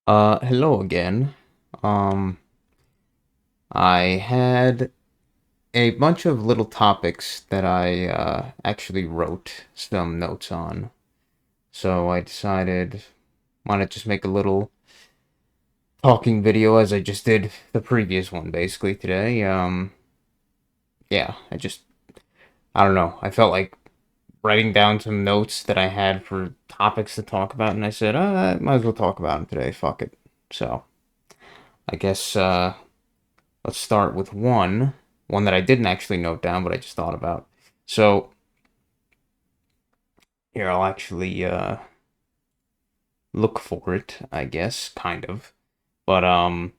Hello again. Um, I had a bunch of little topics that I actually wrote some notes on. So I decided why not just make a little talking video as I just did the previous one basically today. Yeah, I don't know. I felt like writing down some notes that I had for topics to talk about, and I said, I might as well talk about them today. Fuck it. So I guess let's start with one that I didn't actually note down, but I just thought about. So here, I'll actually look for it, I guess, kind of. But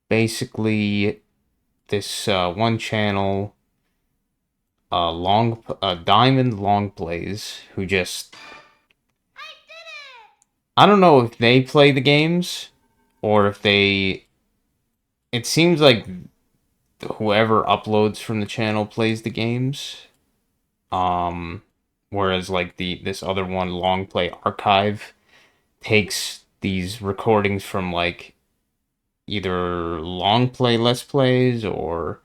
basically, this one channel, Diamond Long Plays, who just I don't know if they play the games or if they. It seems like whoever uploads from the channel plays the games. Um, Whereas like this other one, Long Play Archive, takes these recordings from like either long play let's plays or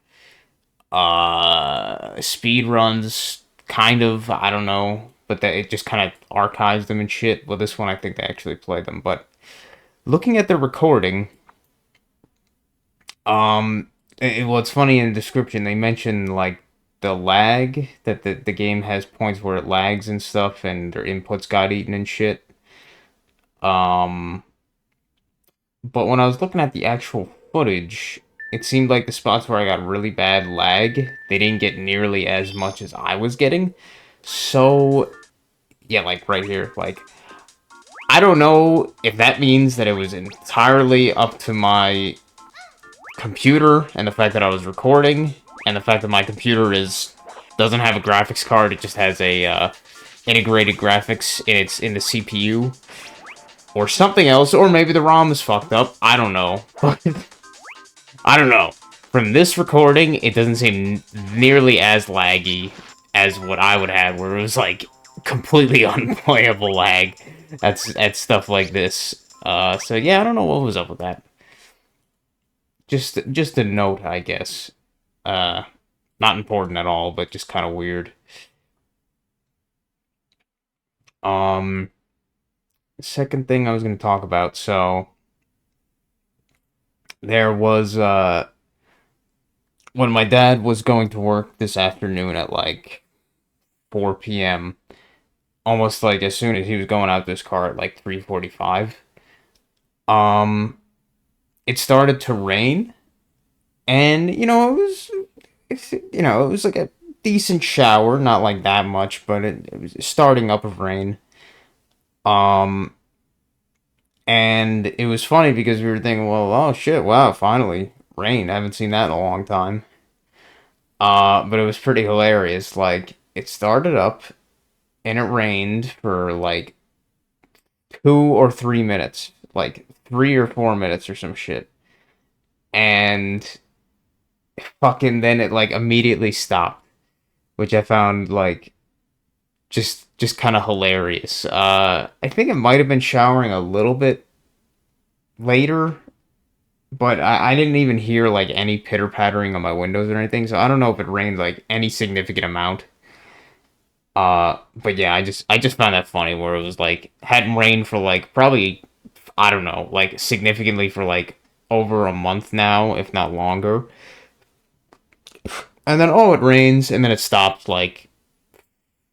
speed runs, kind of, I don't know, but that it just kind of archives them and shit. Well, this one I think they actually play them, but looking at the recording, well, it's funny in the description they mention like the lag that the game has points where it lags and stuff and their inputs got eaten and shit. Um, but when I was looking at the actual footage, it seemed like the spots where I got really bad lag, they didn't get nearly as much as I was getting. So, yeah, like right here, like, I don't know if that means that it was entirely up to my computer and the fact that I was recording, and the fact that my computer doesn't have a graphics card, it just has a integrated graphics in the CPU, or something else, or maybe the ROM is fucked up. I don't know. But I don't know. From this recording, it doesn't seem nearly as laggy as what I would have, where it was like completely unplayable lag. That's stuff like this. So yeah, I don't know what was up with that. Just a note, I guess. Uh, Not important at all, but just kind of weird. Um, Second thing I was going to talk about. So there was when my dad was going to work this afternoon at like 4 p.m. Almost like as soon as he was going out this car at like 3:45. Um, it started to rain, and it was like a decent shower, not like that much, but it was starting up of rain. Um, and it was funny because we were thinking, well, oh shit, wow, finally rain. I haven't seen that in a long time. But it was pretty hilarious. Like it started up and it rained for like 2 or 3 minutes, like 3 or 4 minutes or some shit, and fucking then it like immediately stopped, which I found like just kind of hilarious. I think it might have been showering a little bit later, but I didn't even hear like any pitter pattering on my windows or anything, so I don't know if it rained like any significant amount. But yeah, I just found that funny where it was like hadn't rained for like probably I don't know, like significantly for like over a month now, if not longer. And then oh, it rains, and then it stops like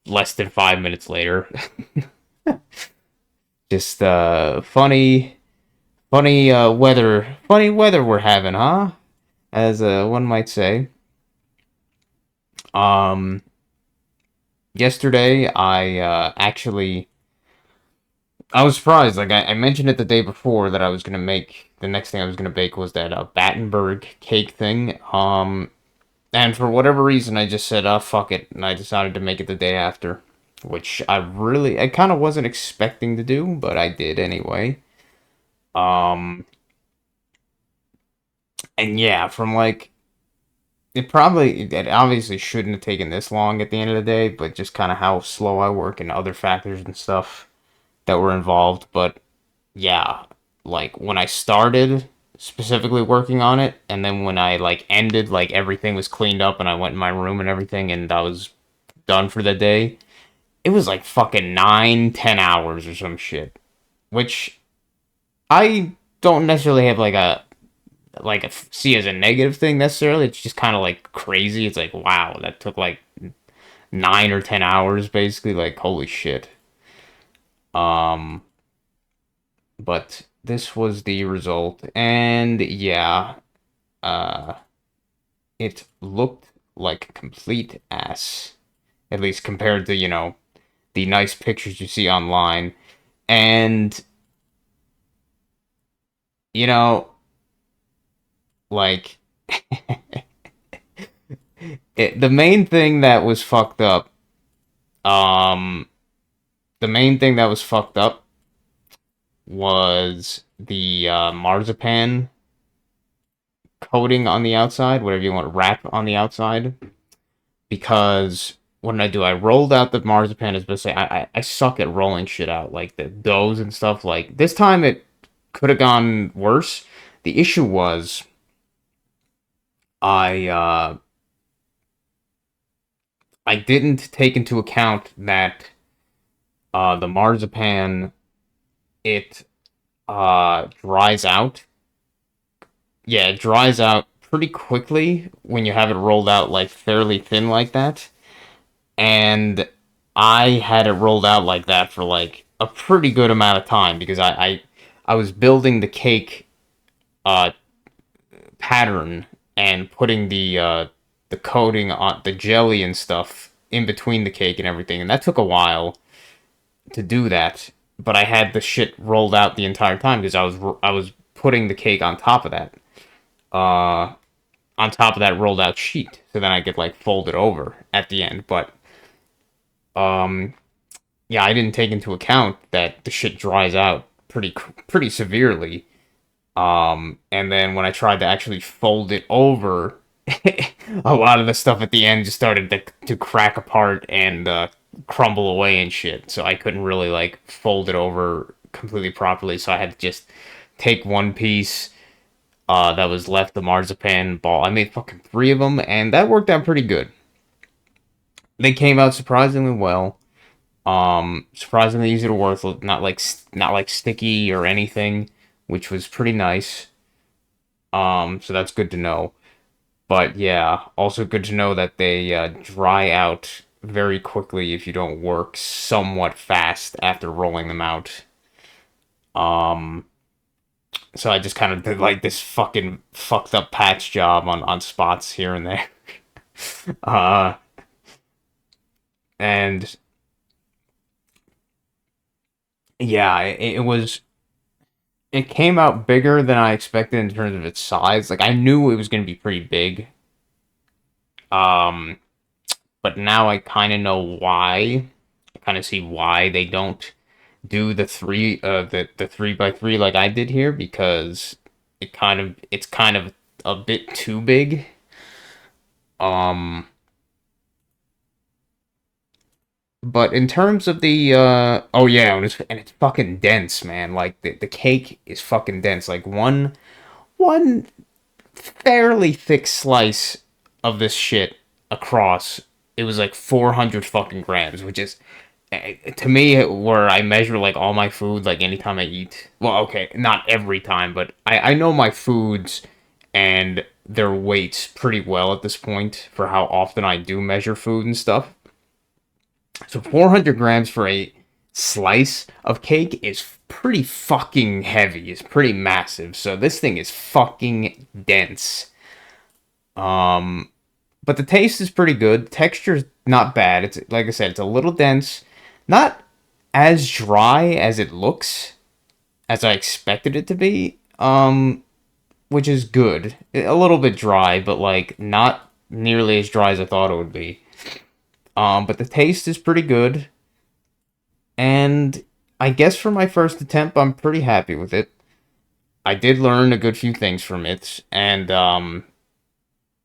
less than 5 minutes later. Just funny weather we're having, huh? As one might say. Um, Yesterday I was surprised. Like I mentioned it the day before that I was gonna make the next thing I was gonna bake was that Battenberg cake thing. And for whatever reason, I just said, fuck it," and I decided to make it the day after, which I kind of wasn't expecting to do, but I did anyway. Um, and yeah, from like it obviously shouldn't have taken this long at the end of the day, but just kind of how slow I work and other factors and stuff that were involved, but. yeah, like when I started specifically working on it, and then when I like ended, like everything was cleaned up and I went in my room and everything, and I was done for the day. It was like fucking 9, 10 hours or some shit, which I don't necessarily have like a see as a negative thing necessarily. It's just kind of like crazy. It's like wow, that took like 9 or 10 hours basically. Like holy shit. Um, but this was the result, and yeah, uh, it looked like complete ass. At least compared to the nice pictures you see online, and you know like the main thing that was fucked up. Um, the main thing that was fucked up was the marzipan coating on the outside, whatever you want, wrap on the outside. Because what did I do? I rolled out the marzipan. As best I suck at rolling shit out, like the doughs and stuff. Like this time, it could have gone worse. The issue was I I didn't take into account that the marzipan it dries out. Yeah, it dries out pretty quickly when you have it rolled out like fairly thin like that. And I had it rolled out like that for like a pretty good amount of time because I was building the cake uh pattern and putting the coating on the jelly and stuff in between the cake and everything, and that took a while to do that. But I had the shit rolled out the entire time because I was putting the cake uh on top of that rolled out sheet, so then I could like fold it over at the end. But um yeah, I didn't take into account that the shit dries out pretty severely. And then when I tried to actually fold it over, a lot of the stuff at the end just started to crack apart and crumble away and shit. So I couldn't really like fold it over completely properly. So I had to just take one piece that was left, the marzipan ball. I made fucking three of them, and that worked out pretty good. They came out surprisingly well. Surprisingly easy to work, not like sticky or anything, which was pretty nice. So that's good to know. But yeah, also good to know that they dry out very quickly if you don't work somewhat fast after rolling them out. Um, so I just kind of did like this fucking fucked up patch job on spots here and there. Uh, and yeah, it came out bigger than I expected in terms of its size. Like I knew it was gonna be pretty big. Um, but now I kind of know why. I kind of see why they don't do the 3x3 like I did here because it's kind of a bit too big. Um, but in terms of the oh yeah, and it's fucking dense, man. Like the cake is fucking dense. Like one fairly thick slice of this shit across, it was like 400 fucking grams, which is to me where I measure like all my food, like anytime I eat. Well, okay, not every time, but I know my foods and their weights pretty well at this point for how often I do measure food and stuff. So 400 grams for a slice of cake is pretty fucking heavy. It's pretty massive. So this thing is fucking dense. Um, but the taste is pretty good. Texture's not bad. It's like I said, it's a little dense, not as dry as it looks, as I expected it to be. Which is good. A little bit dry, but like not nearly as dry as I thought it would be. But the taste is pretty good, and I guess for my first attempt, I'm pretty happy with it. I did learn a good few things from it, and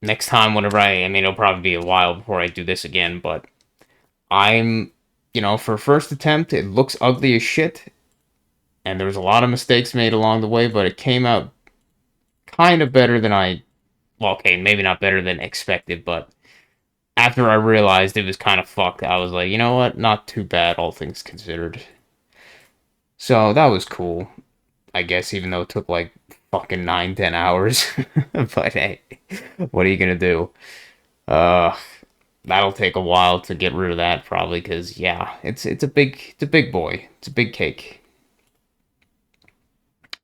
next time, whenever I mean, it'll probably be a while before I do this again, but I'm, for first attempt, it looks ugly as shit. and there was a lot of mistakes made along the way, but it came out kind of better than well, okay, maybe not better than expected, but after I realized it was kind of fucked, I was like, you know what? Not too bad, all things considered. So that was cool, I guess, even though it took like fucking 9, 10 hours. But hey, what are you gonna do? Uh, that'll take a while to get rid of that, probably, because yeah, it's a big boy, it's a big cake.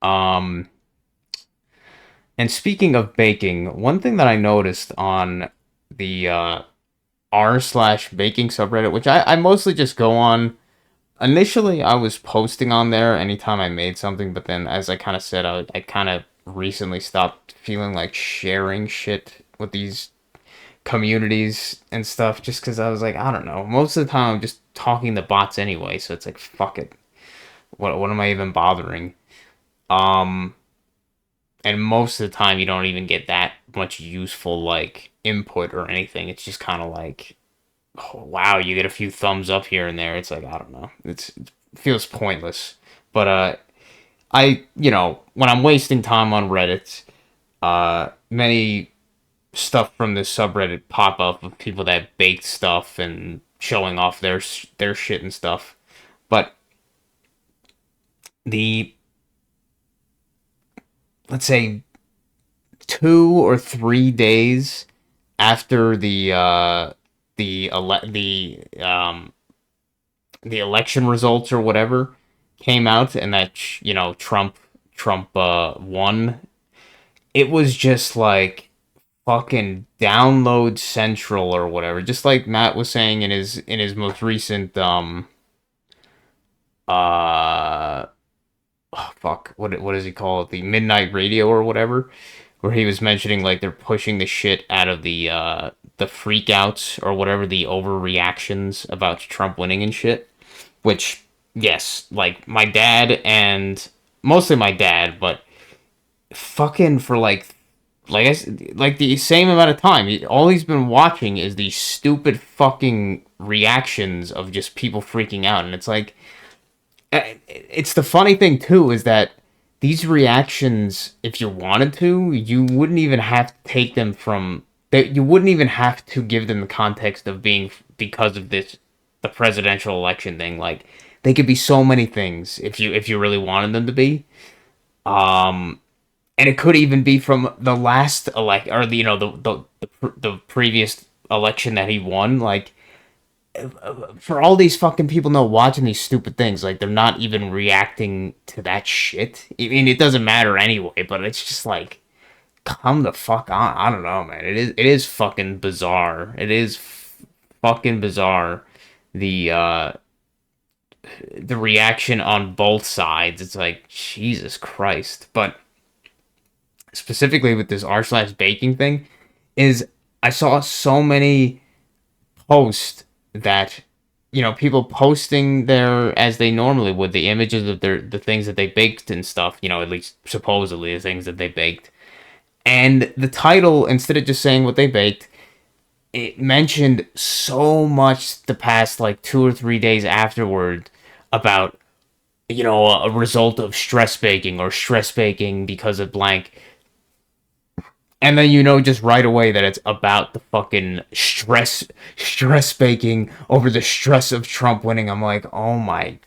Um, and speaking of baking, one thing that I noticed on the r/baking subreddit, which I mostly just go on. Initially, I was posting on there anytime I made something, but then, as I kind of said, I kind of recently stopped feeling like sharing shit with these communities and stuff, just because I was like, I don't know. Most of the time, I'm just talking to bots anyway, so it's like, fuck it. What am I even bothering? Um, and most of the time, you don't even get that much useful like input or anything. It's just kind of like, oh, wow, you get a few thumbs up here and there. It's like, I don't know. It feels pointless. But when I'm wasting time on Reddit, many stuff from this subreddit pop up of people that baked stuff and showing off their shit and stuff. But the let's say 2 or 3 days after the election results or whatever came out, and that Trump won, it was just like fucking download central or whatever. Just like Matt was saying in his most recent uh oh, fuck, what does he call it, the midnight radio or whatever, where he was mentioning like they're pushing the shit out of the freakouts or whatever, the overreactions about Trump winning and shit. Which, yes, like my dad, and mostly my dad, but fucking for like the same amount of time, all he's been watching is these stupid fucking reactions of just people freaking out, and it's like, it's the funny thing too is that these reactions, if you wanted to, you wouldn't even have to take them from that. You wouldn't even have to give them the context of being because of the presidential election thing. Like, they could be so many things if you really wanted them to be. Um, and it could even be from the last elect, or the previous election that he won. Like, for all these fucking people know watching these stupid things, like they're not even reacting to that shit. I mean, it doesn't matter anyway, but it's just like, come the fuck on. I don't know, man. It is fucking bizarre. It is fucking bizarre. The uh the reaction on both sides. It's like, Jesus Christ. But specifically with this r/baking thing, is I saw so many posts that, people posting their, as they normally would, the images of the things that they baked and stuff, at least supposedly the things that they baked, and the title, instead of just saying what they baked, it mentioned so much the past like 2 or 3 days afterward about, a result of stress baking or stress baking because of blank. And then just right away that it's about the fucking stress baking over the stress of Trump winning. I'm like, oh my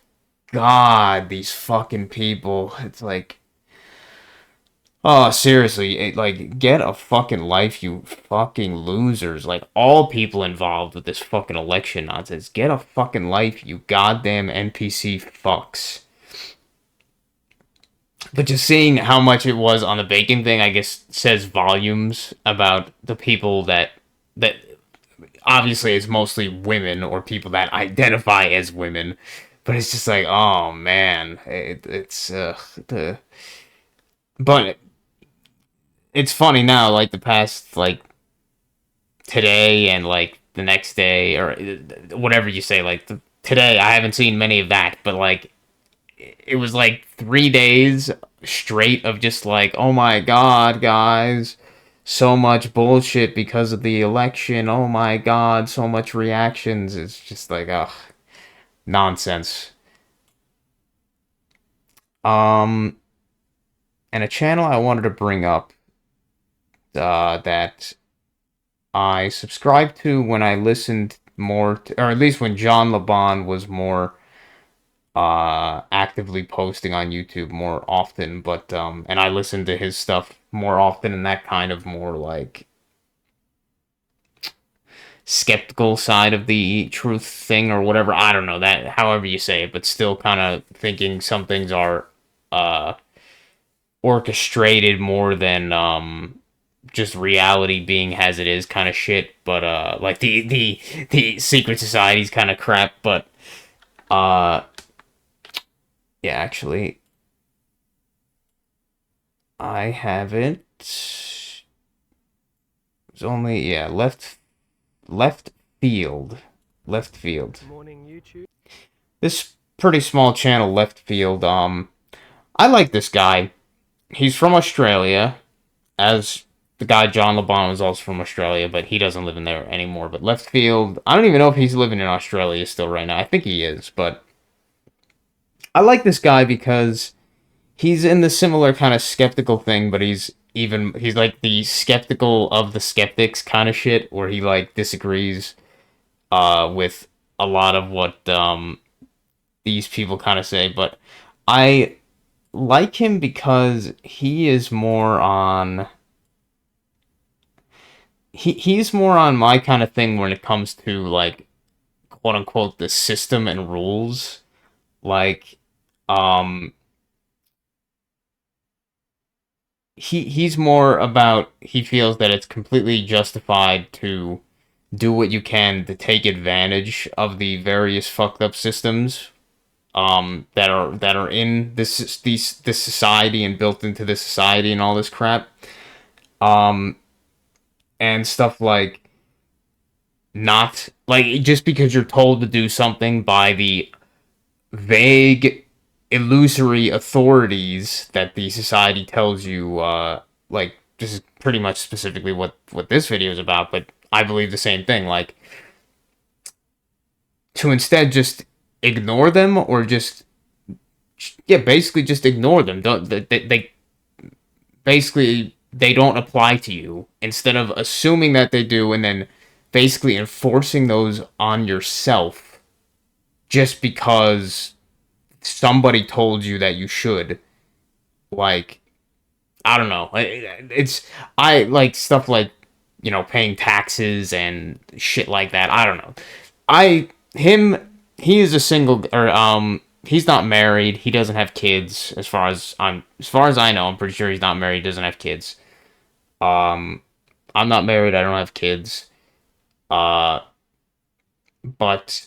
god, these fucking people. It's like, oh, seriously, like, get a fucking life, you fucking losers. Like, all people involved with this fucking election nonsense, get a fucking life, you goddamn NPC fucks. But just seeing how much it was on the bacon thing, I guess, says volumes about the people that obviously it's mostly women or people that identify as women. But it's just like, oh man, it's but it's funny now, like the past, like today and like the next day or whatever you say, like today I haven't seen many of that, but like it was like 3 days straight of just like, oh my god, guys, so much bullshit because of the election. Oh my god, so much reactions. It's just like, ugh, nonsense. Um, and a channel I wanted to bring up that I subscribed to when I listened more, or at least when John LeBon was more actively posting on YouTube more often, but and I listened to his stuff more often in that kind of more like skeptical side of the truth thing or whatever. I don't know that, however you say it, but still kind of thinking some things are uh orchestrated more than just reality being as it is kind of shit. But like the secret society's kind of crap. But uh yeah, actually, I haven't. It's only, yeah, left field, left field. Morning, YouTube. This pretty small channel, left field. I like this guy. He's from Australia, as the guy John LeBon was also from Australia, but he doesn't live in there anymore. But left field, I don't even know if he's living in Australia still right now. I think he is, but I like this guy because he's in the similar kind of skeptical thing, but he's like the skeptical of the skeptics kind of shit, where he like disagrees with a lot of what these people kind of say. But I like him because he is more on he's more on my kind of thing when it comes to like quote unquote the system and rules. Like um he's more about, he feels that it's completely justified to do what you can to take advantage of the various fucked up systems that are in this society and built into this society and all this crap. Um and stuff like, not like, just because you're told to do something by the vague, illusory authorities that the society tells you, like, this is pretty much specifically what this video is about, but I believe the same thing, like, to instead just ignore them, or just, yeah, basically just ignore them. Don't they basically, they don't apply to you, instead of assuming that they do and then basically enforcing those on yourself just because somebody told you that you should. Like, I don't know. It's, I like stuff like, paying taxes and shit like that. I don't know. I him he is a single, or he's not married. He doesn't have kids, as far as I know. I'm pretty sure he's not married, doesn't have kids. Um I'm not married, I don't have kids. Uh but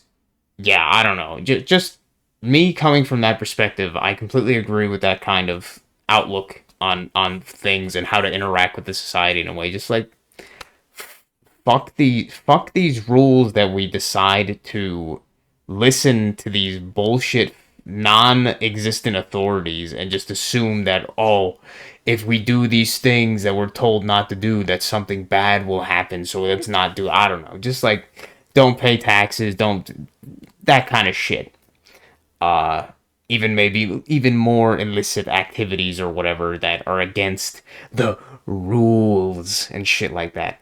yeah, I don't know. Just me coming from that perspective, I completely agree with that kind of outlook on things and how to interact with the society in a way. Just like, fuck these rules that we decide to listen to these bullshit non-existent authorities and just assume that, oh, if we do these things that we're told not to do, that something bad will happen, so let's not do, I don't know, just like, don't pay taxes, don't, that kind of shit. uh Even maybe even more illicit activities or whatever that are against the rules and shit like that.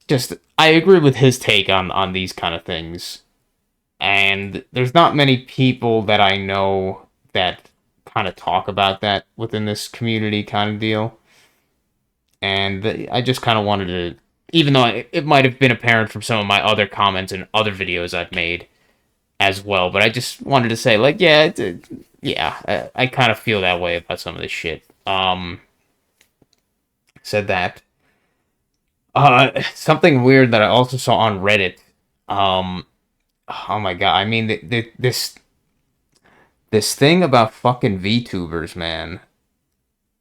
Just, I agree with his take on these kind of things. And there's not many people that I know that kind of talk about that within this community kind of deal. And I just kind of wanted to, even though it might have been apparent from some of my other comments and other videos I've made as well, but I just wanted to say, like, yeah, yeah, I kind of feel that way about some of this shit. Said that. Something weird that I also saw on Reddit. Um, oh my god, I mean, this thing about fucking VTubers, man.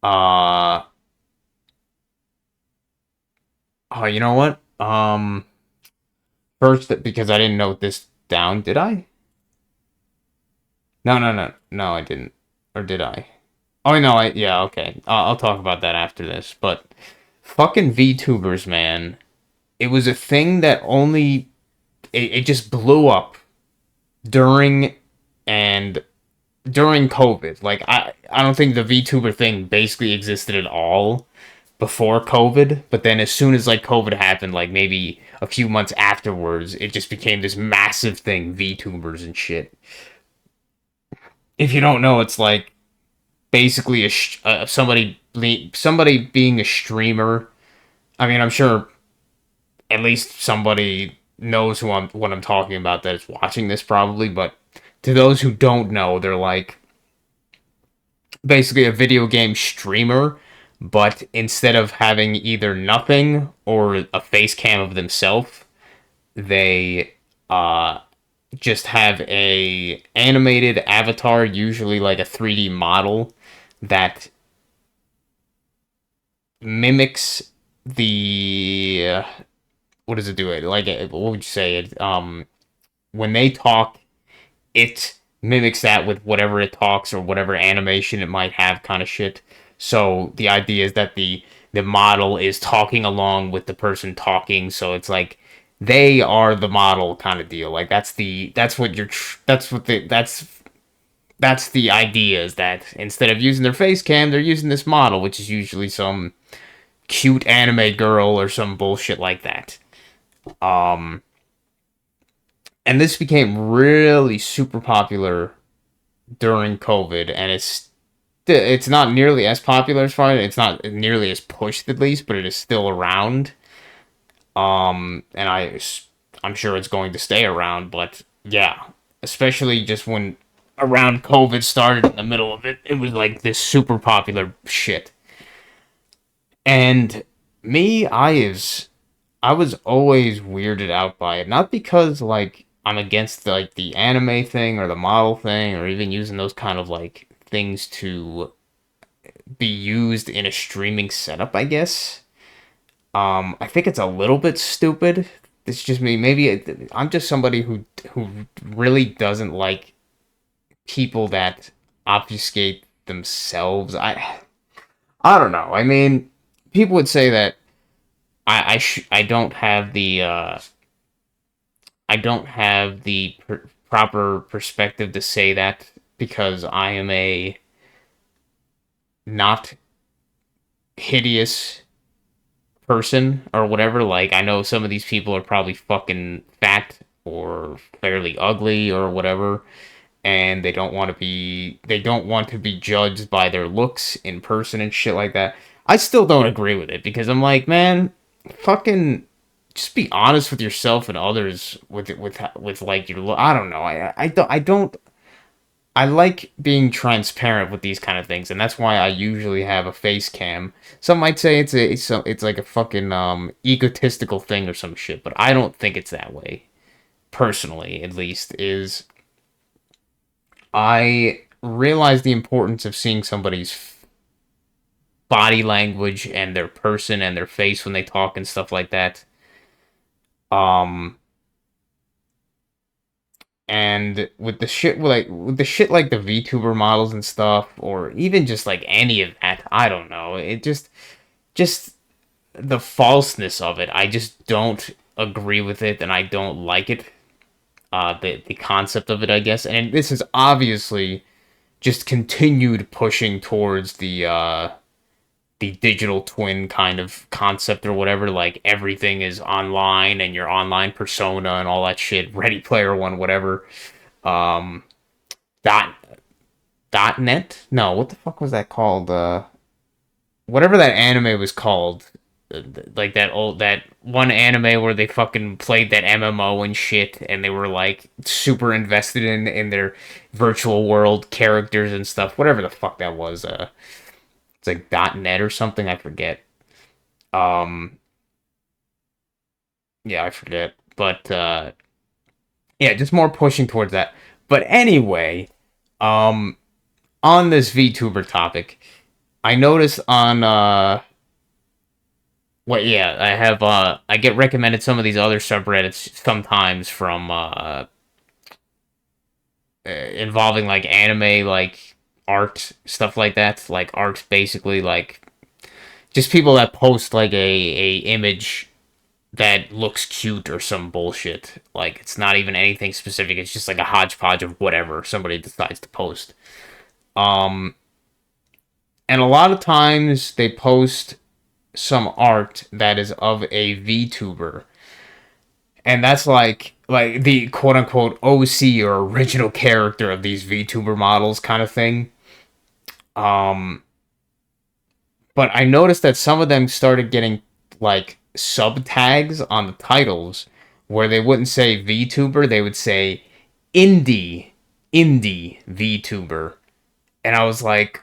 Uh, oh, you know what? First, because I didn't note this down, did I? No, I didn't. Or did I? Oh, no, yeah, okay. I'll talk about that after this, but fucking VTubers, man. It was a thing that it just blew up during and during COVID. Like I don't think the VTuber thing basically existed at all before COVID, but then as soon as like COVID happened, like maybe a few months afterwards, it just became this massive thing, VTubers and shit. If you don't know, it's like basically somebody being a streamer. I mean, I'm sure at least somebody knows what I'm talking about that is watching this probably, but to those who don't know, they're like basically a video game streamer, but instead of having either nothing or a face cam of themselves, they just have a animated avatar, usually like a 3D model that mimics the what does it do? It like what would you say? It when they talk, it mimics that with whatever it talks or whatever animation it might have, kind of shit. So the idea is that the model is talking along with the person talking, so it's like they are the model kind of deal. Like that's what you're that's the idea is that instead of using their face cam, they're using this model, which is usually some cute anime girl or some bullshit like that. Um, and this became really super popular during COVID, and it's not nearly as popular as far as it's not nearly as pushed at least, but it is still around. And I'm sure it's going to stay around, but yeah, especially just when around COVID started in the middle of it, it was like this super popular shit. And me, I was always weirded out by it. Not because like I'm against like the anime thing or the model thing or even using those kind of like things to be used in a streaming setup, I guess. I think it's a little bit stupid. It's just me. I'm just somebody who really doesn't like people that obfuscate themselves. I don't know. I mean, people would say that I don't have the proper perspective to say that because I am a not hideous person or whatever. Like I know some of these people are probably fucking fat or fairly ugly or whatever, and they don't want to be judged by their looks in person and shit like that. I still don't agree with it because I'm like, man, fucking just be honest with yourself and others with like your look. I don't know. I don't I like being transparent with these kind of things, and that's why I usually have a face cam. Some might say it's like a fucking egotistical thing or some shit, but I don't think it's that way. Personally, at least, is I realize the importance of seeing somebody's body language and their person and their face when they talk and stuff like that. Um, and with the shit like the VTuber models and stuff, or even just like any of that, I don't know. It just the falseness of it. I just don't agree with it, and I don't like it. The concept of it, I guess, and this is obviously just continued pushing towards the digital twin kind of concept or whatever. Like everything is online and your online persona and all that shit. Ready Player One, whatever. Um, dot dot net. No, what the fuck was that called? Whatever that anime was called. Like that one anime where they fucking played that MMO and shit, and they were like super invested in their virtual world characters and stuff. Whatever the fuck that was. It's like .net or something. I forget. Um, yeah, I forget. But yeah, just more pushing towards that. But anyway, um, on this VTuber topic, I noticed on what yeah, I get recommended some of these other subreddits sometimes from involving like anime, like art stuff like that, like art basically like just people that post like a image that looks cute or some bullshit. Like it's not even anything specific. It's just like a hodgepodge of whatever somebody decides to post. Um, and a lot of times they post some art that is of a VTuber, and that's like the quote unquote OC or original character of these VTuber models kind of thing. Um, but I noticed that some of them started getting like sub tags on the titles where they wouldn't say VTuber, they would say indie VTuber. And I was like,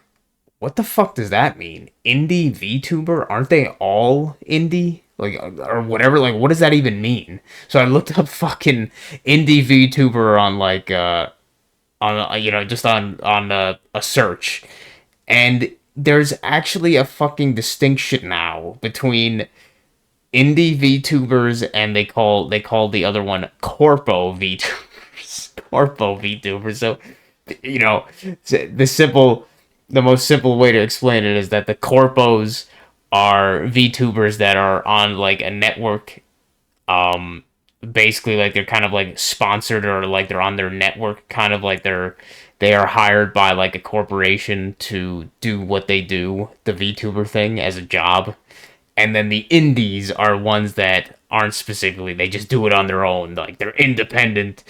what the fuck does that mean? Indie VTuber? Aren't they all indie? Like, or whatever, like, what does that even mean? So I looked up fucking indie VTuber on, like, just on a search. And there's actually a fucking distinction now between indie VTubers and they call the other one Corpo VTubers. Corpo VTubers. So, you know, the most simple way to explain it is that the corpos are VTubers that are on like a network, um basically like they're kind of like sponsored or like they're on their network, kind of like they are hired by like a corporation to do what they do, the VTuber thing, as a job. And then the indies are ones that aren't specifically, they just do it on their own, like they're independent.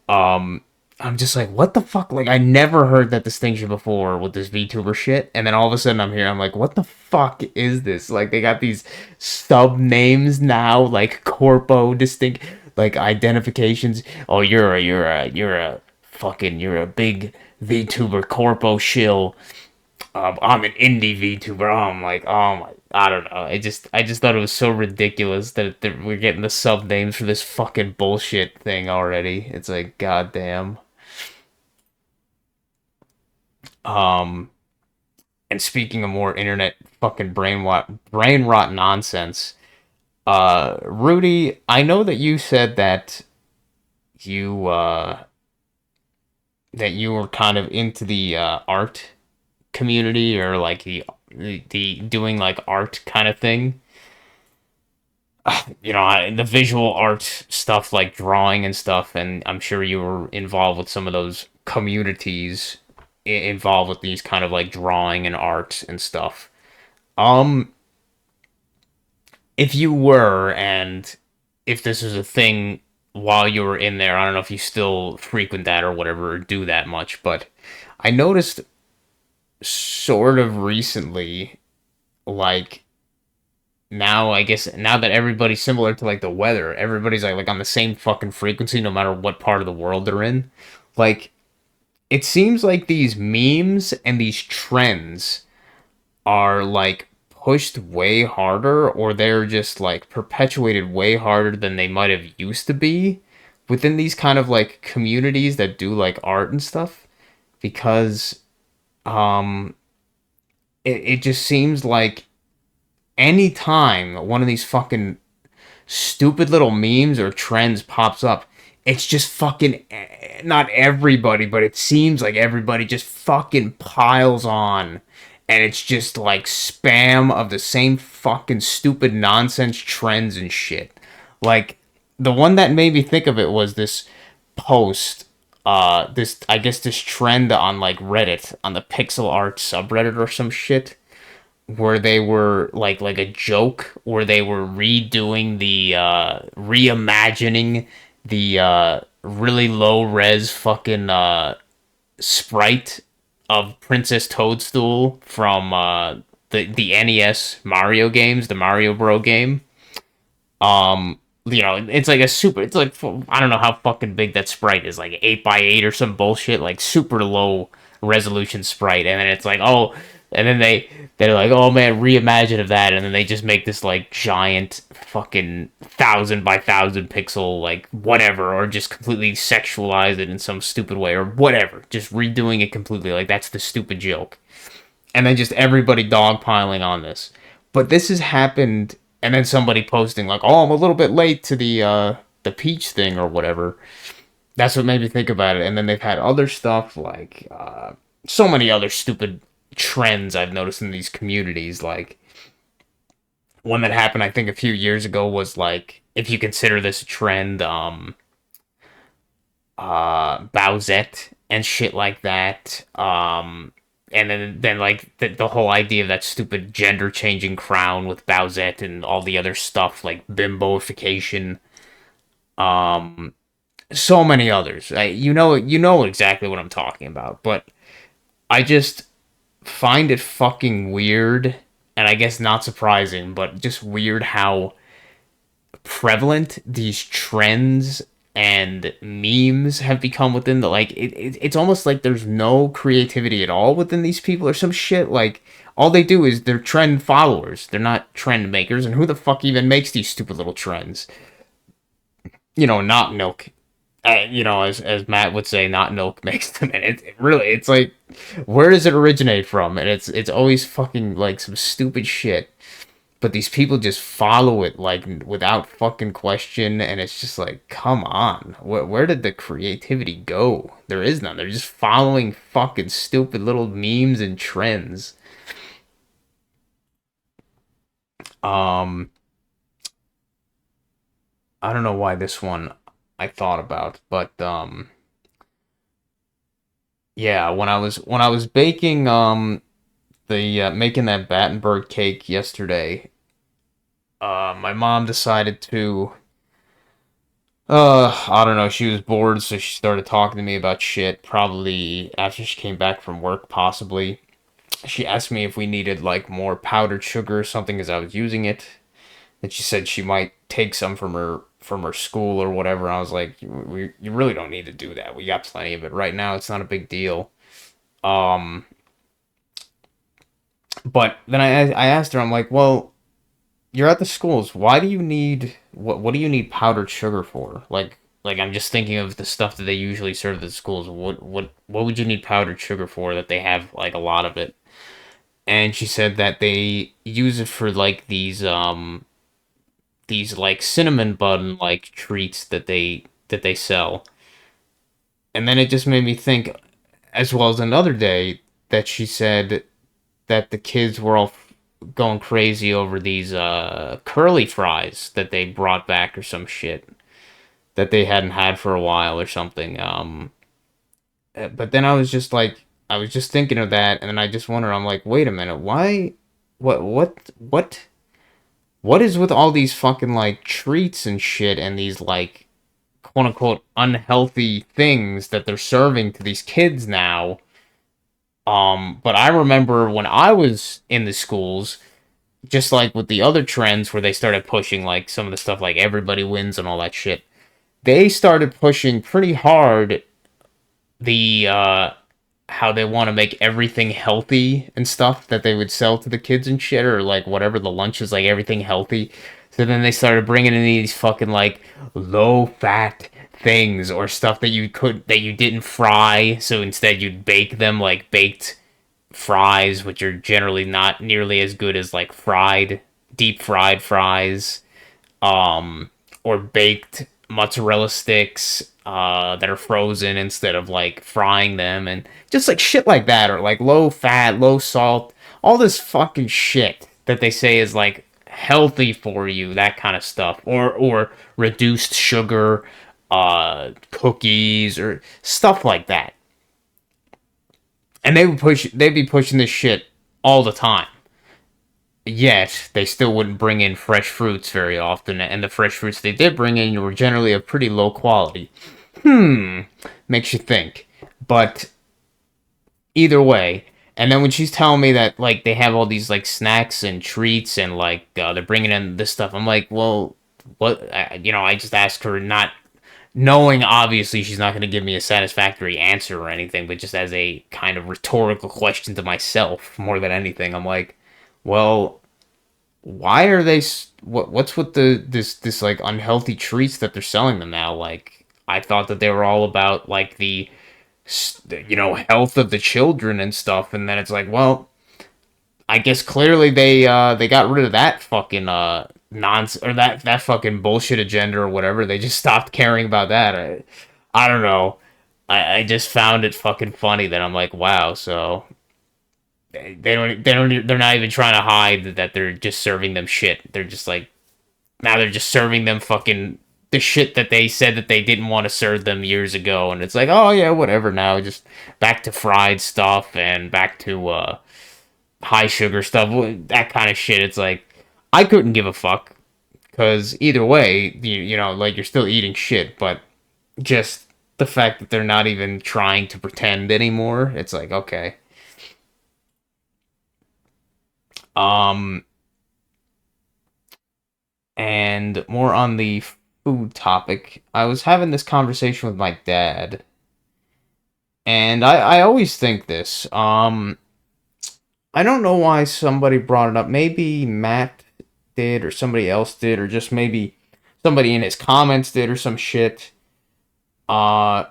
um I'm just like, what the fuck? Like, I never heard that distinction before with this VTuber shit. And then all of a sudden I'm here, I'm like, what the fuck is this? Like, they got these sub names now, like corpo distinct, like identifications. Oh, you're a big VTuber corpo shill. I'm an indie VTuber. Oh, I'm like, oh my, I don't know. I just thought it was so ridiculous that we're getting the sub names for this fucking bullshit thing already. It's like, goddamn. Um, and speaking of more internet fucking brain rot nonsense, Rudy, I know that you said you uh that you were kind of into the art community, or like the doing like art kind of thing. The visual art stuff, like drawing and stuff, and I'm sure you were involved with some of those communities involved with these kind of like drawing and art and stuff. Um, if you were, and if this was a thing while you were in there, I don't know if you still frequent that or whatever, or do that much, but I noticed sort of recently, like now, I guess now that everybody's similar to like the weather, everybody's like on the same fucking frequency no matter what part of the world they're in. Like, it seems like these memes and these trends are like pushed way harder, or they're just like perpetuated way harder than they might have used to be within these kind of like communities that do like art and stuff. Because um it just seems like anytime one of these fucking stupid little memes or trends pops up, it's just fucking, not everybody, but it seems like everybody just fucking piles on. And it's just like spam of the same fucking stupid nonsense trends and shit. Like, the one that made me think of it was this post, this, I guess, this trend on like Reddit, on the pixel art subreddit or some shit, where they were like a joke where they were redoing the reimagining the really low res fucking sprite of Princess Toadstool from the NES Mario games, the Mario Bro game. It's like a super, it's like, I don't know how fucking big that sprite is, like 8 by 8 or some bullshit, like super low resolution sprite. And then it's like, oh, and then they're like, oh man, reimagine of that. And then they just make this like giant fucking 1,000 by 1,000 pixel, like whatever, or just completely sexualize it in some stupid way or whatever, just redoing it completely. Like, that's the stupid joke. And then just everybody dogpiling on this. But this has happened, and then somebody posting like, "Oh, I'm a little bit late to the peach thing or whatever." That's what made me think about it. And then they've had other stuff like so many other stupid trends I've noticed in these communities. Like, One that happened, I think, a few years ago was like, if you consider this a trend, Bowsette and shit like that. And then like the whole idea of that stupid gender changing crown with Bowsette and all the other stuff like bimboification. Um, so many others. You know exactly what I'm talking about, but I just find it fucking weird, and I guess not surprising, but just weird how prevalent these trends and memes have become within the it's almost like there's no creativity at all within these people or some shit. Like all they do is they're trend followers, they're not trend makers. And who the fuck even makes these stupid little trends? Not milk. As Matt would say, not milk makes them. And it really, it's like, where does it originate from? And it's always fucking like some stupid shit, but these people just follow it like without fucking question. And it's just like, come on, where did the creativity go? There is none. They're just following fucking stupid little memes and trends. um I don't know why this one I thought about, but yeah, when I was baking the making that Battenberg cake yesterday, my mom decided to I don't know. She was bored, so she started talking to me about shit. Probably after she came back from work, possibly. She asked me if we needed like more powdered sugar or something as I was using it. And she said she might take some from her school or whatever. I was like, you really don't need to do that. We got plenty of it right now. It's not a big deal. Um, but then I asked her, I'm like, well, you're at the schools. Why do you need what do you need powdered sugar for? Like I'm just thinking of the stuff that they usually serve at the schools. What would you need powdered sugar for that they have like a lot of it? And she said that they use it for like these like cinnamon bun like treats that they sell. And then it just made me think, as well as another day that she said that the kids were all going crazy over these curly fries that they brought back or some shit that they hadn't had for a while or something. But then I was just thinking of that, and then I just wonder. I'm like, wait a minute, why? What is with all these fucking like treats and shit and these like quote unquote unhealthy things that they're serving to these kids now? But I remember when I was in the schools, just like with the other trends where they started pushing like some of the stuff like everybody wins and all that shit, they started pushing pretty hard the how they want to make everything healthy and stuff that they would sell to the kids and shit, or like whatever the lunch is, like everything healthy. So then they started bringing in these fucking like low fat things or stuff that you didn't fry, so instead you'd bake them like baked fries, which are generally not nearly as good as like deep fried fries, um, or baked mozzarella sticks that are frozen instead of like frying them, and just like shit like that, or like low fat, low salt, all this fucking shit that they say is like healthy for you, that kind of stuff, or reduced sugar cookies or stuff like that. And they'd be pushing this shit all the time. Yet they still wouldn't bring in fresh fruits very often, and the fresh fruits they did bring in were generally of pretty low quality. Makes you think. But either way, and then when she's telling me that like they have all these like snacks and treats and like they're bringing in this stuff, I'm like, well, what? I just asked her, not knowing obviously she's not going to give me a satisfactory answer or anything, but just as a kind of rhetorical question to myself more than anything. I'm like, well, why are they what's with this like unhealthy treats that they're selling them now? Like I thought that they were all about like the health of the children and stuff, and then it's like, well, I guess clearly they got rid of that fucking nonsense, or that fucking bullshit agenda or whatever. They just stopped caring about that. I don't know. I just found it fucking funny that I'm like, wow. So they're not even trying to hide that they're just serving them shit. They're just like, now they're just serving them fucking the shit that they said that they didn't want to serve them years ago, and it's like, oh yeah, whatever. Now just back to fried stuff and back to high sugar stuff, that kind of shit. It's like, I couldn't give a fuck, because either way, you know, like, you're still eating shit, but just the fact that they're not even trying to pretend anymore, it's like, okay. Um, and more on the food topic, I was having this conversation with my dad, and I always think this. I don't know why somebody brought it up. Maybe Matt did, or somebody else did, or just maybe somebody in his comments did, or some shit. Uh,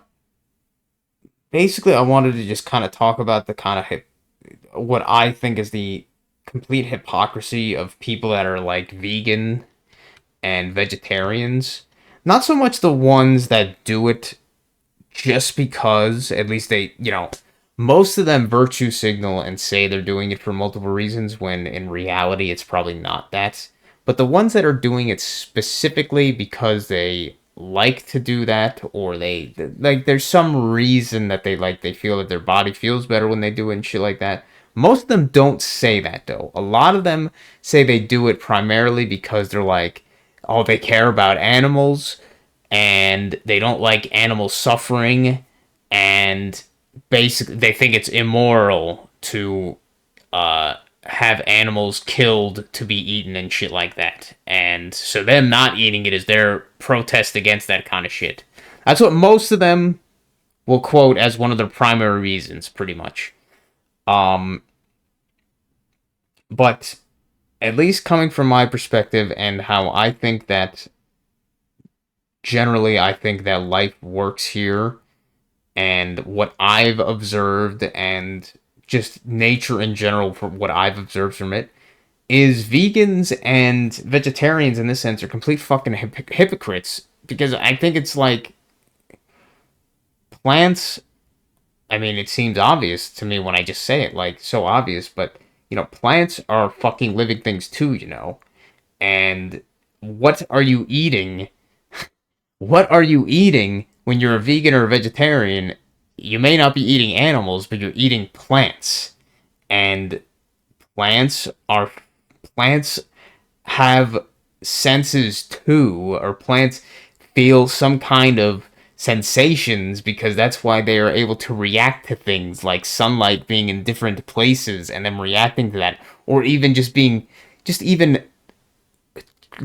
Basically, I wanted to just kind of talk about the kind of what I think is the complete hypocrisy of people that are like vegan and vegetarians. Not so much the ones that do it just because, at least they, you know, most of them virtue signal and say they're doing it for multiple reasons when in reality it's probably not that. But the ones that are doing it specifically because they like to do that, or they like, there's some reason that they feel that their body feels better when they do it and shit like that. Most of them don't say that though. A lot of them say they do it primarily because they're like, oh, they care about animals and they don't like animal suffering, and basically they think it's immoral to have animals killed to be eaten and shit like that. And so them not eating it is their protest against that kind of shit. That's what most of them will quote as one of their primary reasons, pretty much. Um, but at least coming from my perspective and how I think that generally I think that life works here, and what I've observed, and just nature in general, for what I've observed from it, is vegans and vegetarians in this sense are complete fucking hypocrites, because I think it's like plants. I mean, it seems obvious to me when I just say it, like, so obvious, but you know, plants are fucking living things too, you know. And what are you eating? What are you eating when you're a vegan or a vegetarian? You may not be eating animals, but you're eating plants. And plants are plants have senses too, or plants feel some kind of sensations, because that's why they are able to react to things like sunlight being in different places and them reacting to that, or even just being, just even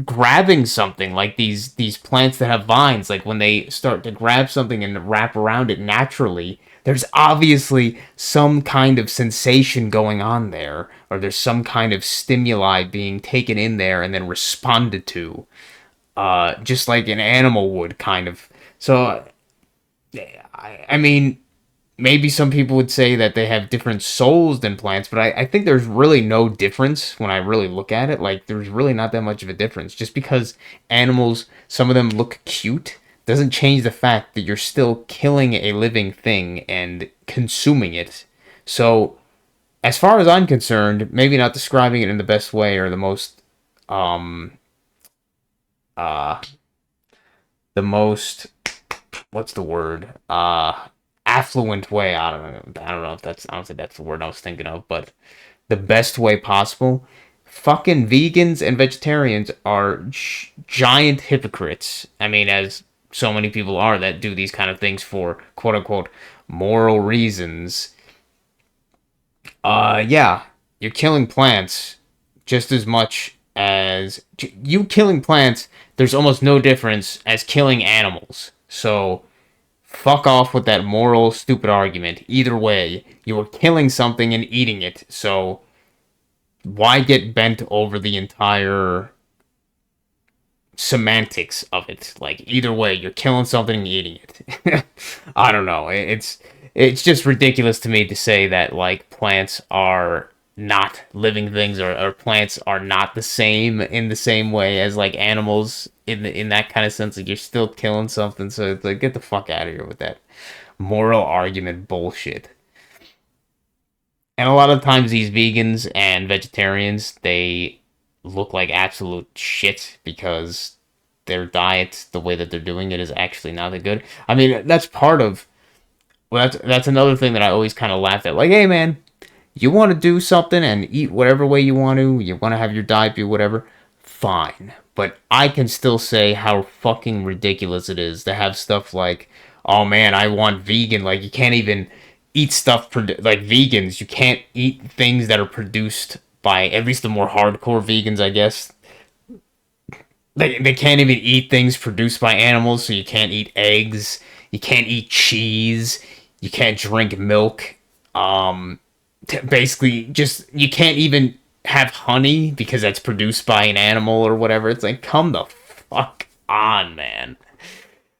grabbing something, like these plants that have vines, like when they start to grab something and wrap around it naturally, there's obviously some kind of sensation going on there, or there's some kind of stimuli being taken in there and then responded to, just like an animal would, kind of. So I mean, maybe some people would say that they have different souls than plants, but I think there's really no difference when I really look at it. Like, there's really not that much of a difference. Just because animals, some of them look cute, doesn't change the fact that you're still killing a living thing and consuming it. So, as far as I'm concerned, maybe not describing it in the best way, or um, uh, the most, what's the word? Affluent way. I don't know if that's, I don't think that's the word I was thinking of, but the best way possible. Fucking vegans and vegetarians are giant hypocrites. I mean, as so many people are that do these kind of things for quote unquote moral reasons. Yeah, you're killing plants just as much as you killing plants. There's almost no difference as killing animals. So fuck off with that moral stupid argument. Either way, you are killing something and eating it. So why get bent over the entire semantics of it? Like, either way, you're killing something and eating it. I don't know. It's just ridiculous to me to say that like plants are not living things, or plants are not the same in the same way as like animals in that kind of sense. Like, you're still killing something, so it's like, get the fuck out of here with that moral argument bullshit. And a lot of times these vegans and vegetarians, they look like absolute shit because their diet, the way that they're doing it, is actually not that good. I mean, that's part of. Well, that's another thing that I always kind of laughed at. Like, hey man, you want to do something and eat whatever way you want to have your diet be whatever, fine. But I can still say how fucking ridiculous it is to have stuff like, oh man, I want vegan. Like, you can't even eat stuff, like vegans, you can't eat things that are produced by, at least the more hardcore vegans, I guess. They can't even eat things produced by animals, so you can't eat eggs, you can't eat cheese, you can't drink milk. Um, Basically just you can't even have honey because that's produced by an animal or whatever. It's like, come the fuck on, man.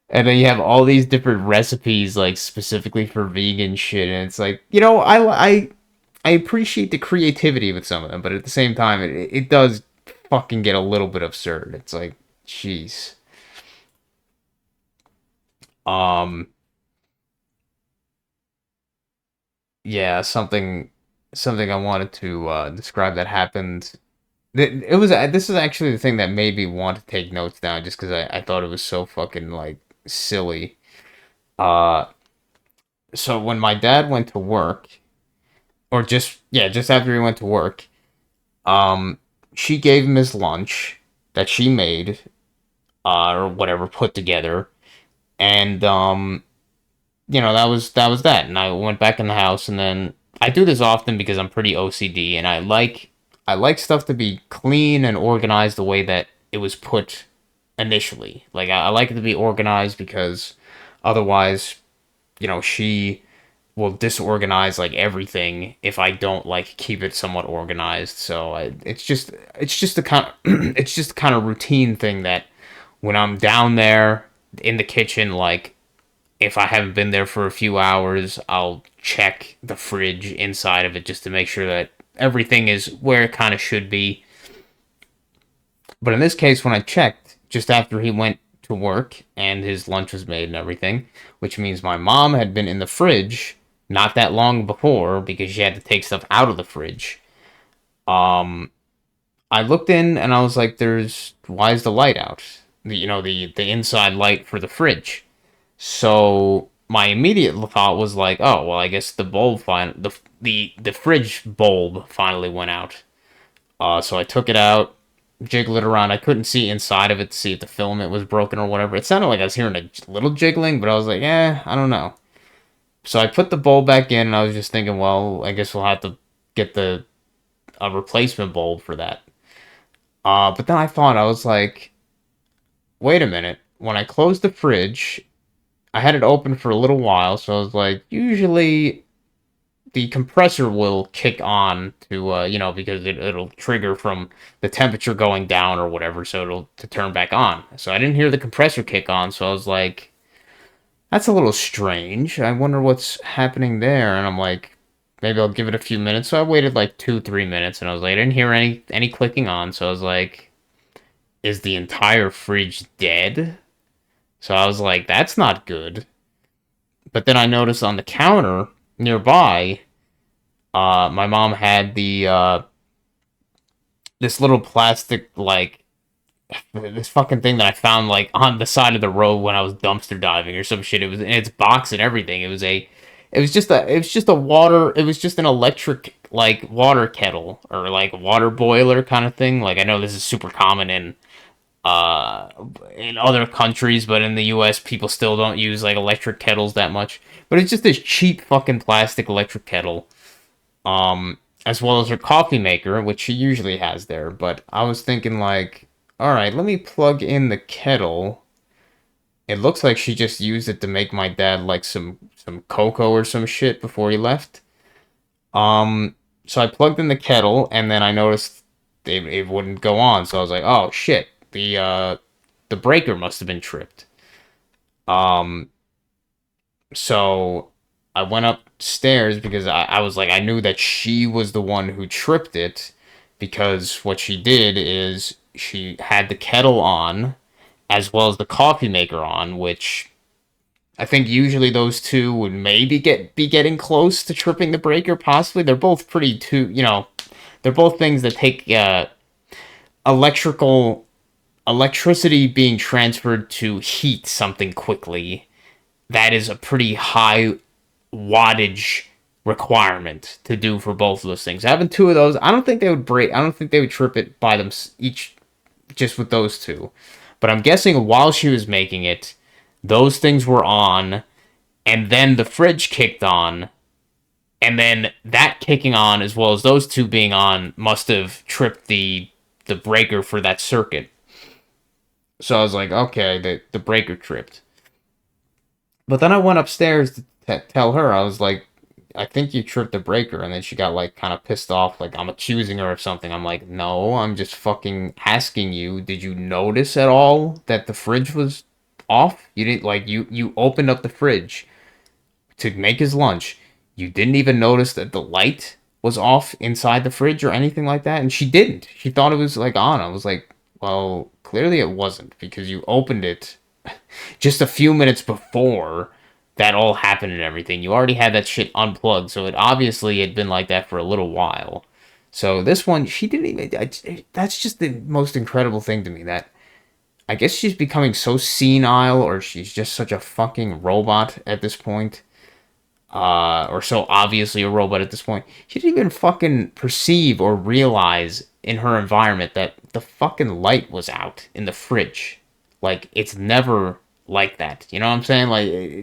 And then you have all these different recipes like specifically for vegan shit, and it's like, I appreciate the creativity with some of them, but at the same time it does fucking get a little bit absurd. It's like, jeez. um yeah, something I wanted to describe that happened. It was this is actually the thing that made me want to take notes down, just because I thought it was so fucking like silly. Uh, so when my dad went to work, or just yeah, just after he went to work, um, she gave him his lunch that she made, or whatever, put together, and that was that. And I went back in the house, and then I do this often because I'm pretty OCD, and I like stuff to be clean and organized the way that it was put initially. Like I like it to be organized because otherwise, she will disorganize like everything if I don't like keep it somewhat organized. So it's just a kind of it's just kind of routine thing that when I'm down there in the kitchen, like if I haven't been there for a few hours, I'll check the fridge inside of it just to make sure that everything is where it kind of should be. But in this case, when I checked just after he went to work and his lunch was made and everything, which means my mom had been in the fridge not that long before because she had to take stuff out of the fridge. Um, I looked in and I was like, "There's why is the light out? The inside light for the fridge." So my immediate thought was like, "Oh well, I guess the bulb the fridge bulb finally went out." So I took it out, jiggled it around. I couldn't see inside of it to see if the filament was broken or whatever. It sounded like I was hearing a little jiggling, but I was like, I don't know. So I put the bulb back in, and I was just thinking, well, I guess we'll have to get the a replacement bulb for that. But then I thought, I was like, wait a minute. When I closed the fridge, I had it open for a little while, so I was like, usually the compressor will kick on to because it'll trigger from the temperature going down or whatever, so it'll to turn back on. So I didn't hear the compressor kick on, so I was like, that's a little strange. I wonder what's happening there. And I'm like, maybe I'll give it a few minutes. So I waited like 2 3 minutes, and I was like, I didn't hear any clicking on, so I was like, is the entire fridge dead? So I was like, that's not good. But then I noticed on the counter nearby, my mom had the this little plastic, like this fucking thing that I found like on the side of the road when I was dumpster diving or some shit. It was in its box and everything. It was just an electric like water kettle or like water boiler kind of thing. Like I know this is super common uh in other countries, but in the US people still don't use like electric kettles that much. But it's just this cheap fucking plastic electric kettle, as well as her coffee maker, which she usually has there. But I was thinking, like, all right, let me plug in the kettle. It looks like she just used it to make my dad like some cocoa or some shit before he left. Um, so I plugged in the kettle, and then I noticed it wouldn't go on. So I was like, oh shit, the breaker must have been tripped. Um, So I went upstairs because I was like, I knew that she was the one who tripped it because what she did is she had the kettle on as well as the coffee maker on, which I think usually those two would maybe be getting close to tripping the breaker. Possibly, they're both pretty too. They're both things that take electrical electricity being transferred to heat something quickly. That is a pretty high wattage requirement to do for both of those things. Having two of those, I don't think they would break. I don't think they would trip it by them each, just with those two. But I'm guessing while she was making it, those things were on, and then the fridge kicked on, and then that kicking on as well as those two being on must have tripped the breaker for that circuit. So I was like, okay, the breaker tripped. But then I went upstairs to tell her. I was like, I think you tripped the breaker. And then she got like kind of pissed off, like I'm accusing her of something. I'm like, no, I'm just fucking asking you. Did you notice at all that the fridge was off? You didn't like you opened up the fridge to make his lunch. You didn't even notice that the light was off inside the fridge or anything like that. And she didn't. She thought it was like on. I was like, well, clearly it wasn't because you opened it just a few minutes before that all happened and everything. You already had that shit unplugged, so it obviously had been like that for a little while. So this one, she didn't even. That's just the most incredible thing to me. That I guess she's becoming so senile, or she's just such a fucking robot at this point, or so obviously a robot at this point. She didn't even fucking perceive or realize in her environment that the fucking light was out in the fridge. Like it's never like that. You know what I'm saying?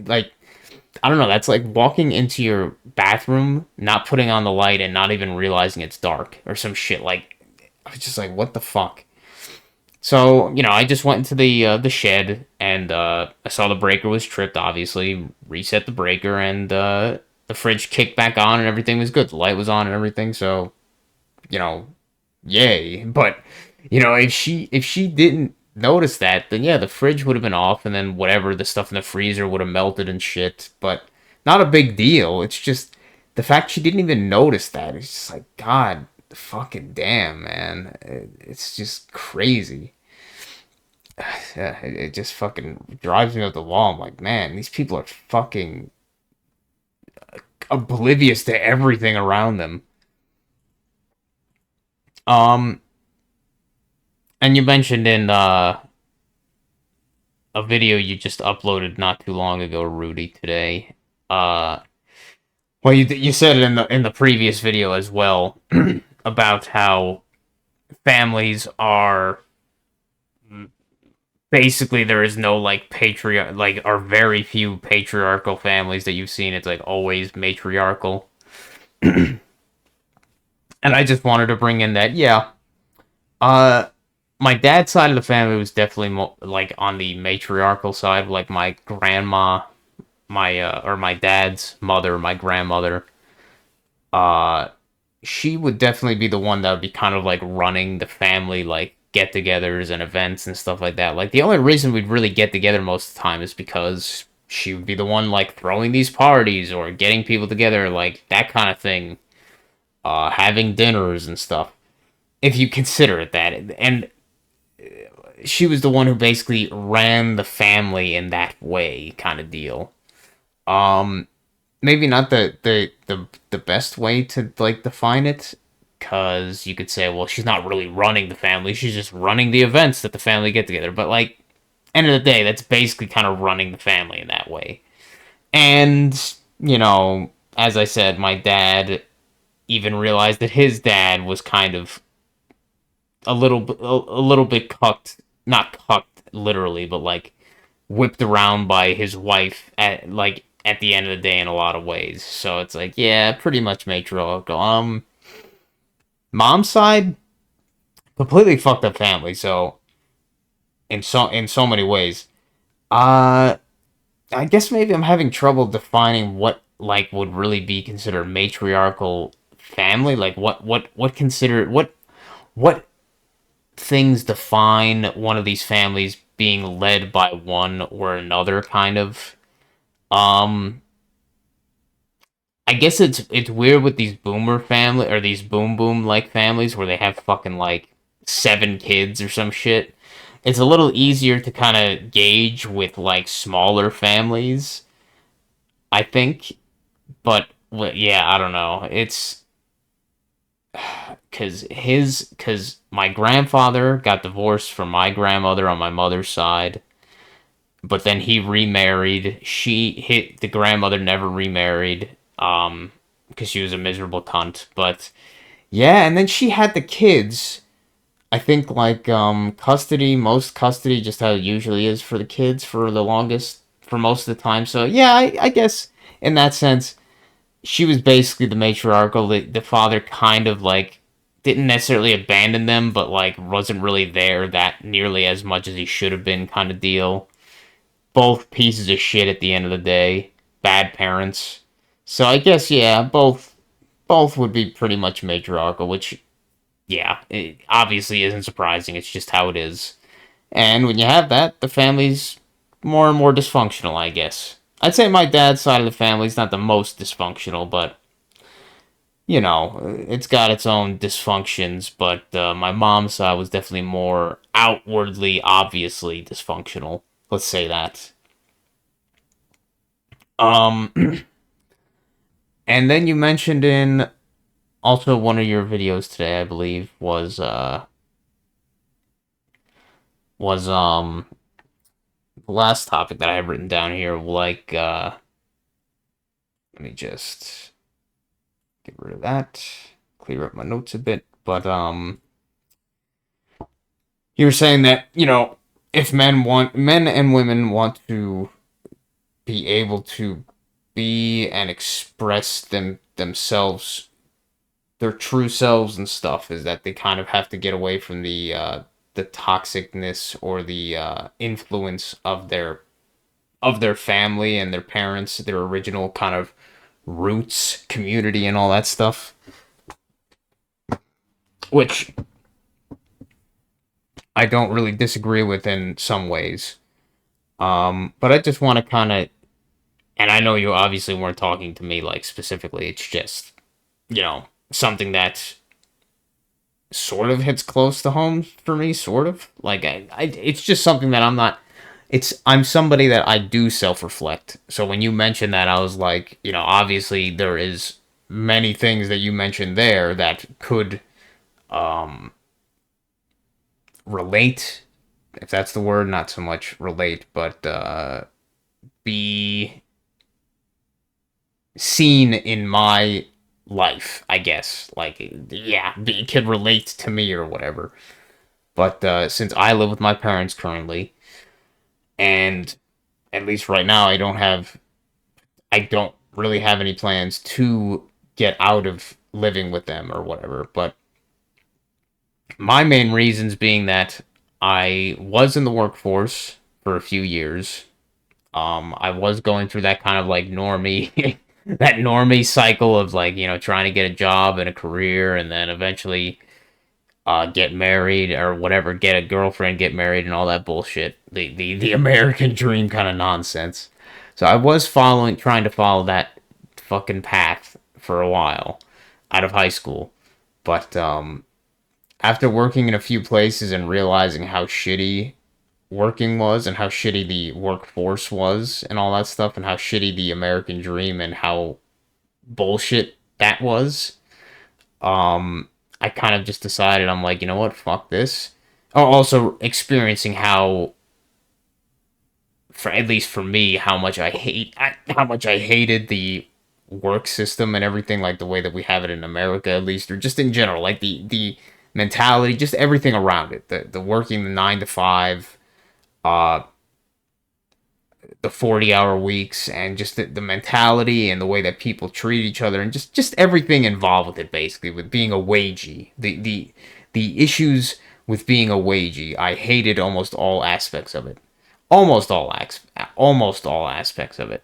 Like I don't know. That's like walking into your bathroom, not putting on the light, and not even realizing it's dark or some shit. Like I was just like, what the fuck? So I just went into the shed and I saw the breaker was tripped. Obviously, reset the breaker and the fridge kicked back on and everything was good. The light was on and everything. So you know, yay. But if she didn't notice that, then yeah, the fridge would have been off, and then whatever the stuff in the freezer would have melted and shit. But not a big deal. It's just the fact she didn't even notice that. It's just like God, fucking damn, man. It's just crazy. Yeah, it just fucking drives me up the wall. I'm like, man, these people are fucking oblivious to everything around them. Um, and you mentioned in a video you just uploaded not too long ago, Rudy, today. Uh, well, you said it in the previous video as well about how families are basically there is no like patriarch like are very few patriarchal families that you've seen. It's like always matriarchal. And I just wanted to bring in that uh my dad's side of the family was definitely like on the matriarchal side, like my grandma, my or my dad's mother, my grandmother. Uh, she would definitely be the one that would be kind of like running the family, like get-togethers and events and stuff like that. Like the only reason we'd really get together most of the time is because she would be the one like throwing these parties or getting people together, like that kind of thing. Having dinners and stuff. If you consider it that, and she was the one who basically ran the family in that way, kind of deal. Um, Maybe not the best way to like define it, because you could say, well, she's not really running the family; she's just running the events that the family get together. But like, end of the day, that's basically kind of running the family in that way. And as I said, my dad even realized that his dad was kind of a little bit cucked, not cucked literally, but like whipped around by his wife at the end of the day in a lot of ways. So it's like, yeah, pretty much matriarchal. Mom's side, completely fucked up family. So in so many ways, uh, I guess maybe I'm having trouble defining what like would really be considered matriarchal family. Like what things define one of these families being led by one or another kind of. Um, I guess it's weird with these boomer family or these boom boom like families where they have fucking like 7 kids or some shit. It's a little easier to kind of gauge with like smaller families I think. But yeah, I don't know. It's because my grandfather got divorced from my grandmother on my mother's side, but then he remarried. The grandmother never remarried, because she was a miserable cunt. But yeah, and then she had the kids. I think like custody, most custody, just how it usually is for the kids for the longest, for most of the time. So yeah, I guess in that sense, she was basically the matriarchal. The father kind of like didn't necessarily abandon them, but like wasn't really there that nearly as much as he should have been, kind of deal. Both pieces of shit at the end of the day, bad parents. So I guess yeah, both would be pretty much matriarchal, which yeah, it obviously isn't surprising. It's just how it is. And when you have that, the family's more and more dysfunctional, I guess. I'd say my dad's side of the family's not the most dysfunctional, but you know, it's got its own dysfunctions. But my mom's side was definitely more outwardly, obviously dysfunctional. Let's say that. Um, and then you mentioned in also one of your videos today, I believe, was the last topic that I have written down here. Like, let me just get rid of that, clear up my notes a bit. But you were saying that if men and women want to be able to be and express themselves, their true selves and stuff, is that they kind of have to get away from the toxicness or the influence of their family and their parents, their original kind of roots, community, and all that stuff. Which I don't really disagree with in some ways. But I just want to kind of, and I know you obviously weren't talking to me like specifically. It's just, something that sort of hits close to home for me, sort of. Like it's just something that I'm somebody that I do self-reflect. So when you mentioned that, I was like, obviously there is many things that you mentioned there that could um relate, if that's the word, not so much relate, but be seen in my life, I guess. Like, yeah, it could relate to me or whatever. But since I live with my parents currently, and at least right now, I don't really have any plans to get out of living with them or whatever. But my main reasons being that I was in the workforce for a few years. I was going through that kind of like normie, that normie cycle of like, trying to get a job and a career and then eventually get married or whatever, get a girlfriend, get married and all that bullshit. The American dream kind of nonsense. So I was trying to follow that fucking path for a while out of high school. But after working in a few places and realizing how shitty working was and how shitty the workforce was and all that stuff and how shitty the American dream and how bullshit that was, I kind of just decided, I'm like, you know what, fuck this. Oh, also experiencing how, for at least for me, how much I hated the work system and everything, like the way that we have it in America, at least, or just in general, like the mentality, just everything around it, the working the 9 to 5, uh, the 40-hour weeks, and just the mentality and the way that people treat each other, and just everything involved with it, basically, with being a wagey, the issues with being a wagey. I hated almost all aspects of it, almost all aspects of it.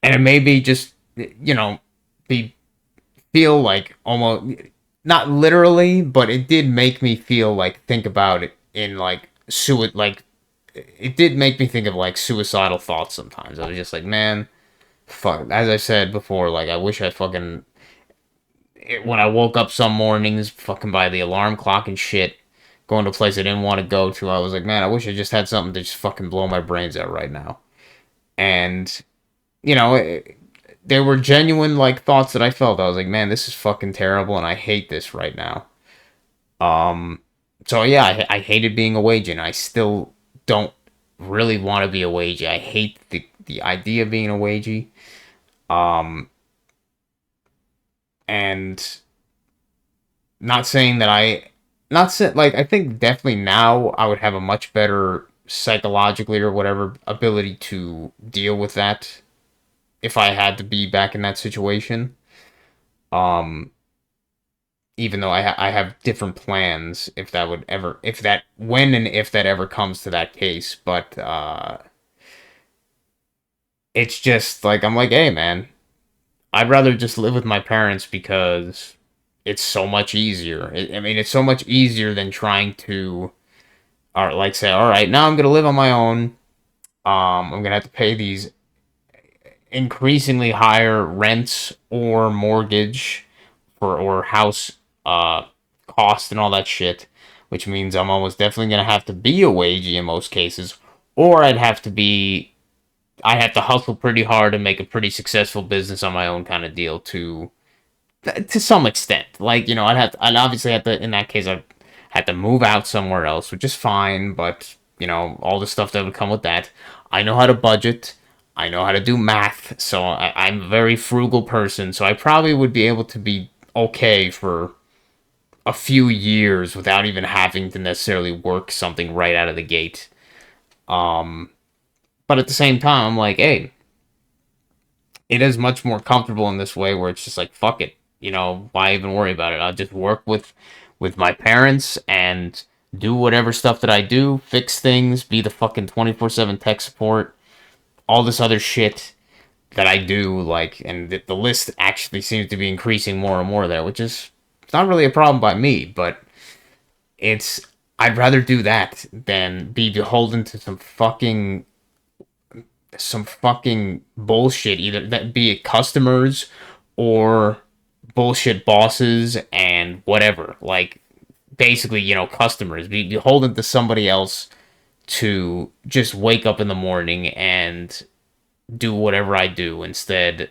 And it made me just, be feel like, almost not literally, but it did make me feel like, think about it in like like it did make me think of like suicidal thoughts sometimes. I was just like, man, fuck. As I said before, like I wish I fucking, when I woke up some mornings, fucking by the alarm clock and shit, going to a place I didn't want to go to, I was like, man, I wish I just had something to just fucking blow my brains out right now. And you know, there were genuine like thoughts that I felt. I was like, man, this is fucking terrible, and I hate this right now. Um, so yeah, I hated being a wagey, and I still don't really want to be a wagey. I hate the idea of being a wagey. Um, and not saying that not say, like I think definitely now I would have a much better psychologically or whatever ability to deal with that if I had to be back in that situation. Um, even though I have different plans if that would ever if that when and if that ever comes to that case, but it's just like I'm like, hey man, I'd rather just live with my parents because it's so much easier. I mean, it's so much easier than trying to, or like say, all right, now I'm gonna live on my own. I'm gonna have to pay these increasingly higher rents or mortgage for or house uh cost and all that shit, which means I'm almost definitely gonna have to be a wagey in most cases, or I'd have to hustle pretty hard and make a pretty successful business on my own kind of deal to some extent. Like, you know, I'd obviously have to, in that case, I'd have to move out somewhere else, which is fine, but, you know, all the stuff that would come with that. I know how to budget. I know how to do math, so I'm a very frugal person, so I probably would be able to be okay for a few years without even having to necessarily work something right out of the gate. Um, but at the same time, I'm like, hey, it is much more comfortable in this way where it's just like fuck it, you know, why even worry about it? I'll just work with my parents and do whatever stuff that I do, fix things, be the fucking 24/7 tech support, all this other shit that I do, like, and the list actually seems to be increasing more and more there, which is it's not really a problem by me, but it's I'd rather do that than be beholden to some fucking bullshit, either that be it customers or bullshit bosses and whatever. Like basically, you know, customers be beholden to somebody else to just wake up in the morning and do whatever I do instead,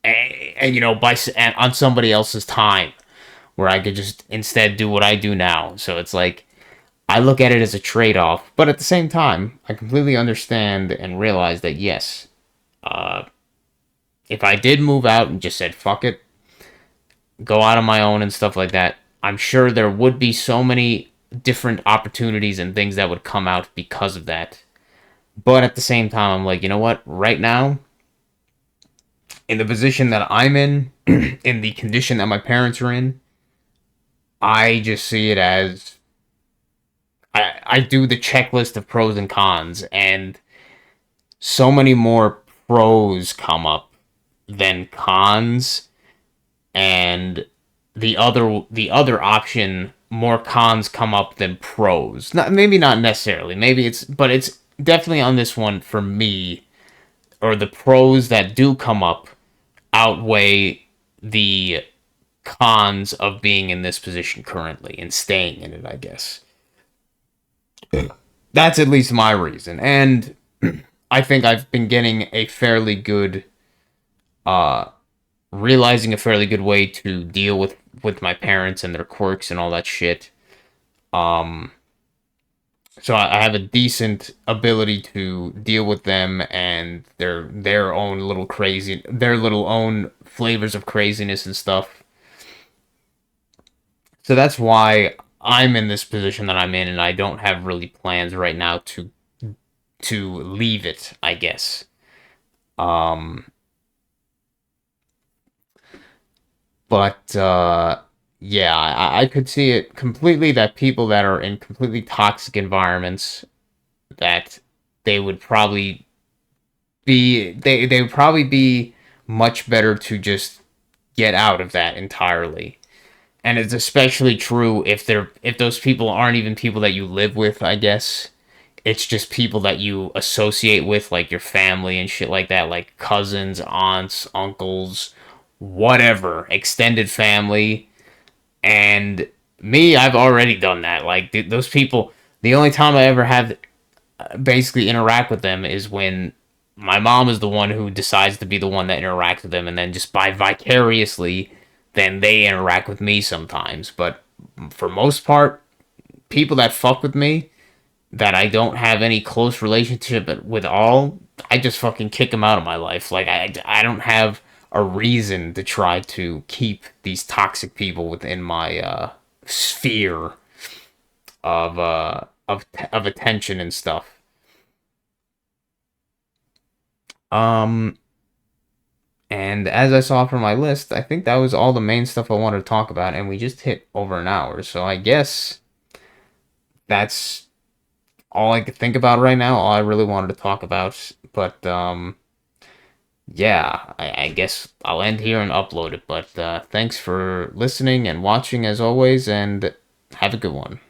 and you know, on somebody else's time, where I could just instead do what I do now. So it's like I look at it as a trade off, but at the same time, I completely understand and realize that yes, uh, if I did move out and just said fuck it, go out on my own and stuff like that, I'm sure there would be so many different opportunities and things that would come out because of that. But at the same time, I'm like, you know what? Right now, in the position that I'm in, in the condition that my parents are in, I just see it as I do the checklist of pros and cons, and so many more pros come up than cons, and the other option, more cons come up than pros. Not maybe not necessarily. Maybe it's definitely on this one for me, or the pros that do come up outweigh the cons of being in this position currently and staying in it, I guess. That's at least my reason. And I think I've been getting a fairly good uh realizing a fairly good way to deal with my parents and their quirks and all that shit. Um, so I have a decent ability to deal with them and their own little crazy, their little own flavors of craziness and stuff. So that's why I'm in this position that I'm in, and I don't have really plans right now to leave it, I guess. Um, but yeah, I could see it completely that people that are in completely toxic environments that they would probably they would probably be much better to just get out of that entirely. And it's especially true if those people aren't even people that you live with, I guess. It's just people that you associate with, like your family and shit like that, like cousins, aunts, uncles, whatever, extended family. And me, I've already done that. Like those people, the only time I ever have basically interact with them is when my mom is the one who decides to be the one that interacts with them, and then just by vicariously, then they interact with me sometimes. But for most part, people that fuck with me that I don't have any close relationship with all, I just fucking kick them out of my life. Like I don't have a reason to try to keep these toxic people within my sphere of attention and stuff. Um, and as I saw from my list, I think that was all the main stuff I wanted to talk about, and we just hit over an hour. So I guess that's all I could think about right now. All I really wanted to talk about. But yeah, I guess I'll end here and upload it. But thanks for listening and watching as always, and have a good one.